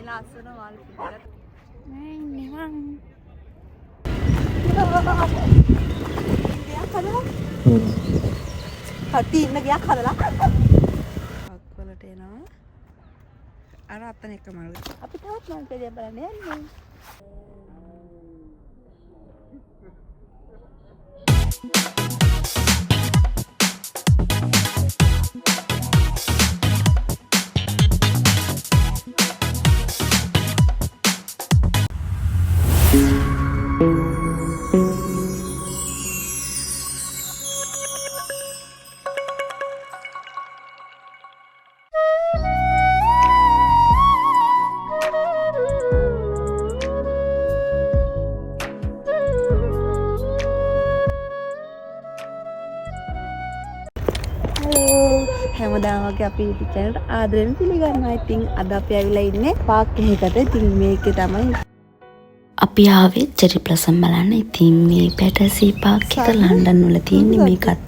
ලස්සන වල් පිටට මේ නිවන් ගියක් හදලා කටි ඉන්න ගියක් හදලා අක්වලට එනවා අර අතන එක මල් අපි තවත් මල් පෙරිය බලන්න යන්නේ හැමදාම වගේ අපි YouTube channel එකට ආදරෙන් පිළිගන්නවා. ඉතින් අද අපි ඇවිල්ලා ඉන්නේ පාක් එකකට. ඉතින් මේකේ තමයි අපි ආවේ චෙරි බ්ලොසම් බලන්න. ඉතින් මේ පැටර්සී පාක් එක ලන්ඩන් වල තියෙන්නේ. මේකත්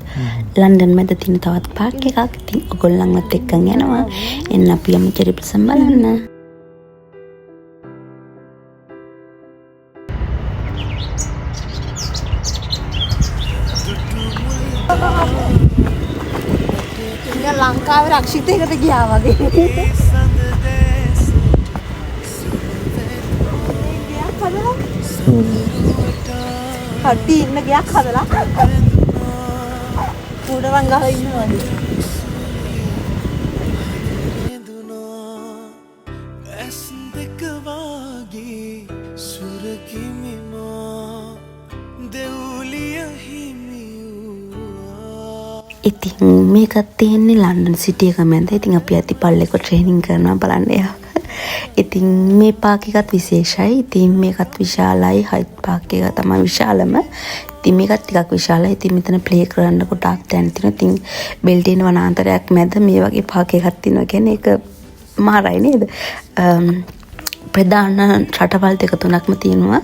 ලන්ඩන් මැද තියෙන තවත් පාක් එකක්. ඉතින් ඔයගොල්ලන්වත් එක්කන් යනවා. එන්න අපි යමු චෙරි බ්ලොසම් බලන්න. ලංකාවේ රක්ෂිතයකට ගියා වගේ. ගියක් හදලා. කටි ඉන්න ගියක් හදලා. උඩවන් ගහලා ඉන්නවා. ඉතින් මේකත් තියෙන්නේ ලන්ඩන් සිටි එක මැද. ඉතින් අපි අති පල්ලෙක ට්‍රේනින් කරනවා බලන්න එයා. ඉතින් මේ පාක් එකත් විශේෂයි. ඉතින් මේකත් විශාලයි. හයිට් පාක් එක තමයි විශාලම. ඉතින් මේකත් ටිකක් විශාලයි. ඉතින් මෙතන ප්ලේ කරන්න කොටක් තැන් තියෙනවා. ඉතින් බෙල්ටින් වනාන්තරයක් මැද මේ වගේ පාක් එකක් තියෙනවා කියන්නේ ඒක මාරයි නේද? ප්‍රධාන රටවල් දෙක තුනක්ම තියෙනවා.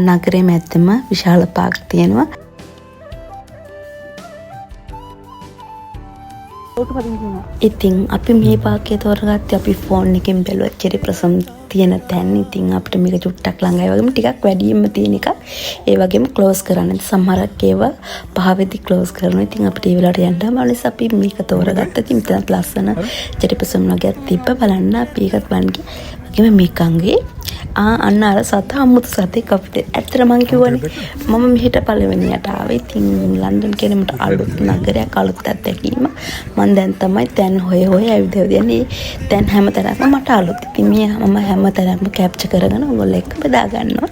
නගරේ මැද්දම විශාල පාක් තියෙනවා. ඉතින් අපි මේ පාකේ තෝරගත්තේ අපි ෆෝන් එකෙන් බැලුවා චෙරි බ්ලොසම් තියෙන තැන. ඉතින් අපිට මේක චුට්ටක් ළඟයි වගේම ටිකක් වැඩියෙන්ම තියෙන එක. ඒ වගේම ක්ලෝස් කරන්න. සමහරක් ඒවා 5 වෙදි ක්ලෝස් කරනවා. ඉතින් අපිට ඒ වෙලාවට යන්න බැලුවා. අපි මේක තෝරගත්තා. ඉතින් මෙතන ලස්සන චෙරි බ්ලොසම් වගේක් තිබ්බ බලන්න අපි ඒකත් බලන්න ගියා. වගේම මේකංගේ අන්න අර සත අමුතු සතෙක් අපිට ඇත්තට මං කිව්වනේ මම මෙහෙට පළවෙනියට ආවේ. ඉතින් ලන්ඩන් කියන්නේ මට අලුත් නගරයක් අලුත් අත්දැකීම. මම දැන් තමයි තැන් හොය ඇවිදන්නේ. තැන් හැමතැනක්ම මට අලුත්. ඉතින් මම හැමතැනක්ම කැප්චර් කරගෙන ඔයගොල්ලෝ එක්ක බෙදා ගන්නවා.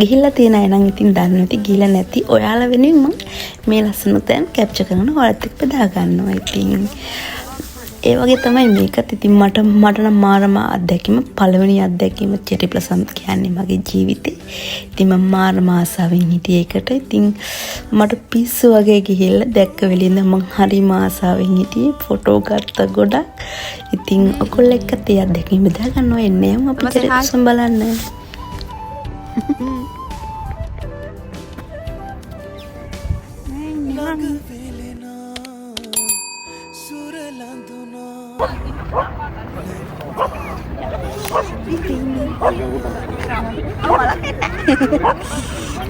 ගිහිල්ලා තියෙන අය නම් ඉතින් දන්නවා. ඉතින් ගිහිල්ලා නැති ඔයාලා වෙනුවෙන් මම මේ ලස්සන තැන් කැප්චර් කරගෙන ඔයාලත් එක්ක බෙදා ගන්නවා. ඉතින් ඒ වගේ තමයි මේකත්. ඉතින් මට නම් මාරම අත්දැකීම පළවෙනි අත්දැකීම චෙරි බ්ලොසම් කියන්නේ මගේ ජීවිතේ. ඉතින් මම මාරම ආසාවෙන් හිටියේ ඒකට. ඉතින් මට පිස්සු වගේ ගිහිල්ලා දැක්ක වෙලින්ද මම හරිම ආසාවෙන් හිටියේ. ෆොටෝ ගත්තා ගොඩක්. ඉතින් ඔයගොල්ලෝ එක්කත් ඒ අත්දැකීම බෙදා ගන්නවා. එන්නේ අපි චෙරි බ්ලොසම් බලන්න.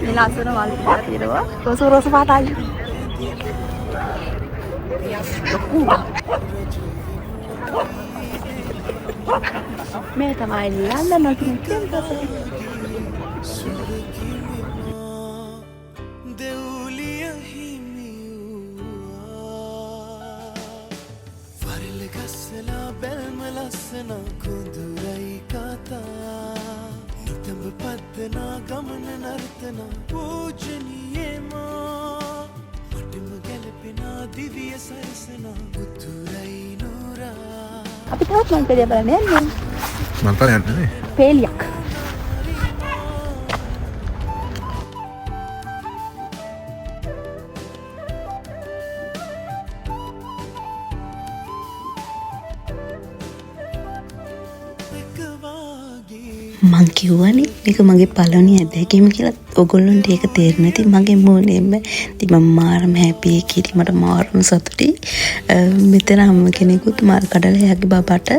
මේ ලස්සන වල් පිටට තියෙනවා. රෝස පාටයි. මේ තමයි ලන්ඩන් වල තියෙන කැම්පස් එක. ගමන නර්තන පූජනීය මා මටම ගැලපෙන දිව්‍ය සරසන උතුරයි නෝරා. අපි තවත් මල් පෙරිය බලන්න යන්නේ. මල් පෙරිය යන්නේ පේලියක්. මං කිව්වනේ මේක මගේ පළවෙනි අත්දැකීම කියලා. ඔගොල්ලන්ට ඒක තේරෙන්නේ නැති මගේ මූණෙම ඉතින් මම මාරම හැපි කිරි මට මාරම සතුටුයි මෙතන අම්ම කෙනෙකුත් මාර කඩලා එයාගේ බබට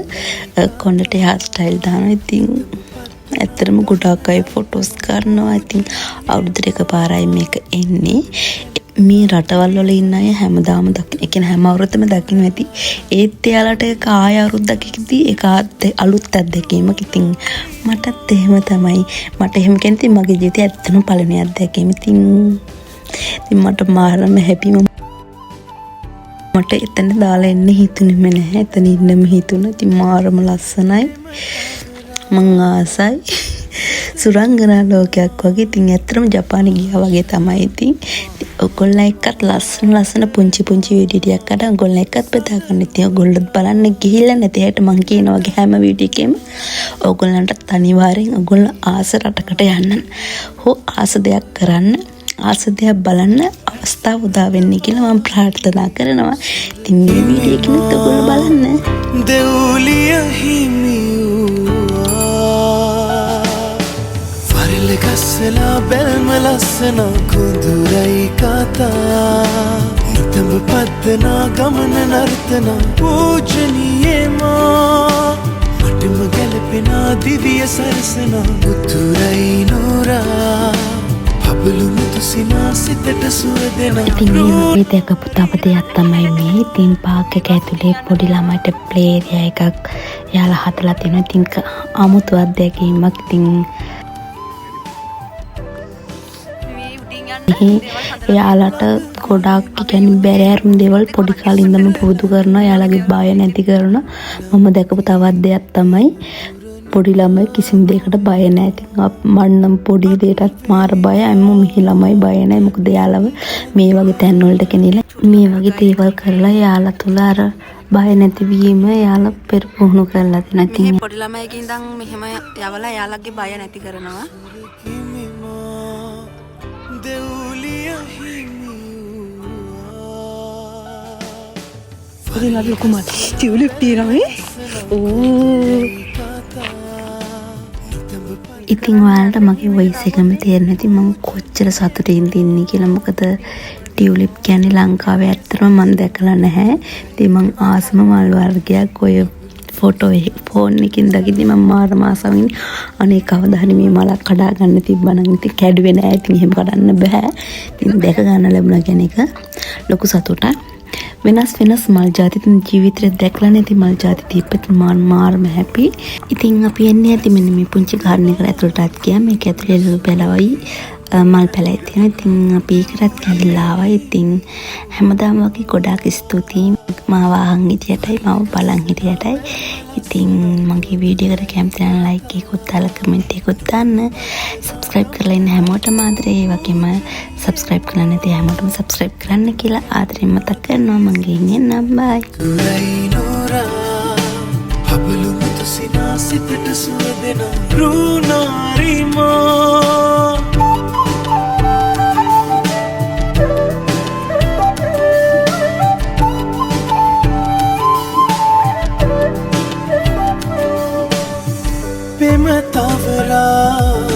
කොණ්ඩට හේර් ස්ටයිල් දානවා ඉතින් ඇත්තටම ගොඩක් අය ෆොටෝස් කරනවා ඉතින් අවුරුද්දට එකපාරයි මේක එන්නේ මේ රටවල් වල ඉන්න අය හැමදාම දකින්න. ඒ කියන්නේ හැම අවුරුද්දම දකින්න ඇති. ඒත් එයාලට ඒක ආය අවුරුද්දකදී ඒක අලුත් අත්දැකීමක්. ඉතින් මටත් එහෙම තමයි. මට එහෙම කියන්නේ මගේ ජීවිතේ ඇත්තම පළවෙනි අත්දැකීම. ඉතින් මට මාරම හැපි මට එතන දාලා එන්න හිතුනේම නැහැ. එතන ඉන්නම හිතුණා. ඉතින් මාරම ලස්සනයි. මං ආසයි. සුරංගනා ලෝකයක් වගේ. ඉතින් ඇත්තටම ජපානේ ගියා වගේ තමයි. ඉතින් ඔයගොල්ලෝ එක්කත් ලස්සන පුංචි වීඩියෝ ටිකක් අද ඔයගොල්ලෝ එක්කත් බෙදා ගන්න. ඉතින් ඔයගොල්ලෝත් බලන්න ගිහිල්ලා නැති හැට මං කියනවා වගේ හැම වීඩියෝ එකෙම ඔයගොල්ලන්ට අනිවාර්යෙන් ඔයගොල්ලෝ ආස රටකට යන්න. හෝ ආස දෙයක් කරන්න. ආස දෙයක් බලන්න අවස්ථාව උදා වෙන්නේ කියලා මම ප්‍රාර්ථනා කරනවා. ඉතින් මේ වීඩියෝ එකත් ඔයගොල්ලෝ බලන්න. දෙවුලිය ගස්සලා බැල්ම ලස්සන කුඳුරයි කතා නිතඹ පද්දනා ගමන නර්තන පූජනීයමා මටම ගැලපෙනා දිවිය සරසන උතුරයි නෝරා පබළු මුතුසිනා සිතට සුවදෙනා ඉතින් මේ දැකපු තව දෙයක් තමයි මේ තීම් පාක් එක ඇතුලේ පොඩි ළමයිට ප්ලේ ඒරියා එකක් යාලා හදලා තියෙනවා. ඉතින් අමුතු අත්දැකීමක්. ඉතින් එයාලට ගොඩක් කියන්නේ බැරෑරුම් දේවල් පොඩි කාලේ ඉඳන්ම පුරුදු කරනවා. එයාලගේ බය නැති කරනවා. මම දැකපු තවත් දෙයක් තමයි පොඩි ළමයි කිසිම දෙයකට බය නැහැ. ඉතින් මන්නම් පොඩි දෙයකටත් මාර බයයි. අම්මෝ මිහි ළමයි බය නැහැ. මොකද එයාලව මේ වගේ තැන් වලට ගෙනිලා මේ වගේ දේවල් කරලා එයාලා තුල අර බය නැති වීම එයාලා පෙරපුහුණු කරලා තියෙනවා. ඉතින් පොඩි ළමයිගේ ඉඳන් මෙහෙම යවලා එයාලගේ බය නැති කරනවා. ඉතින් අපි කුමත් ටියුලිප් තියනනේ. ඉතින් ඔයාලට මගේ වොයිස් එකම තේරෙන්නේ නැති මම කොච්චර සතුටින් ඉන්නේ කියලා. මොකද ටියුලිප් කියන්නේ ලංකාවේ ඇත්තටම මම දැකලා නැහැ. ඉතින් මං ආසම මල් වර්ගයක් ඔය ෆොටෝ ෆෝන් එකකින් දකිද්දි මම මාරම ආසාවෙන් අනේ කවදා හරි මේ මලක් කඩා ගන්න තිබ්බනම් ඉතින් කැඩුවේ නැහැ. ඉතින් එහෙම කඩන්න බෑ. ඉතින් දැක ගන්න ලැබුණා කියන එක ලොකු සතුටක්. වෙනස් මල් ජාති ජීවිතේ දැකලා නැති මල් ජාති තිබ්බත් මාරම හැපි. ඉතින් අපි එන්නේ ඇති මෙන්න මේ පුංචි ගාඩන් එකට ඇතුළටත් ගියා. මේක ඇතුලේ ලුණු පැලවයි මල් පැලයි තියෙනවා. ඉතින් අපි ඒකටත් ගිහිල්ලා ආවා. ඉතින් හැමදාම වගේ ගොඩාක් ස්තුතියි මාව අහන් හිටියටයි මාව බලන් හිටියටයි. ඉතින් මගේ වීඩියෝ එකට කැමති නම් ලයික් එකකුත් දාලා කමෙන්ට් එකකුත් දාන්න. සබ්ස්ක්‍රයිබ් කරලා ඉන්න හැමෝටම ආදරේ. ඒ වගේම සබ්ස්ක්‍රයිබ් කරලා නැති හැමෝටම සබ්ස්ක්‍රයිබ් කරන්න කියලා ආදරෙන් මතක් කරනවා. මම ගෙන්නේ නම් බයි. පබළු මුතුසිනා සිතට සුවදෙනා රුණාරිමා පෙම තවරා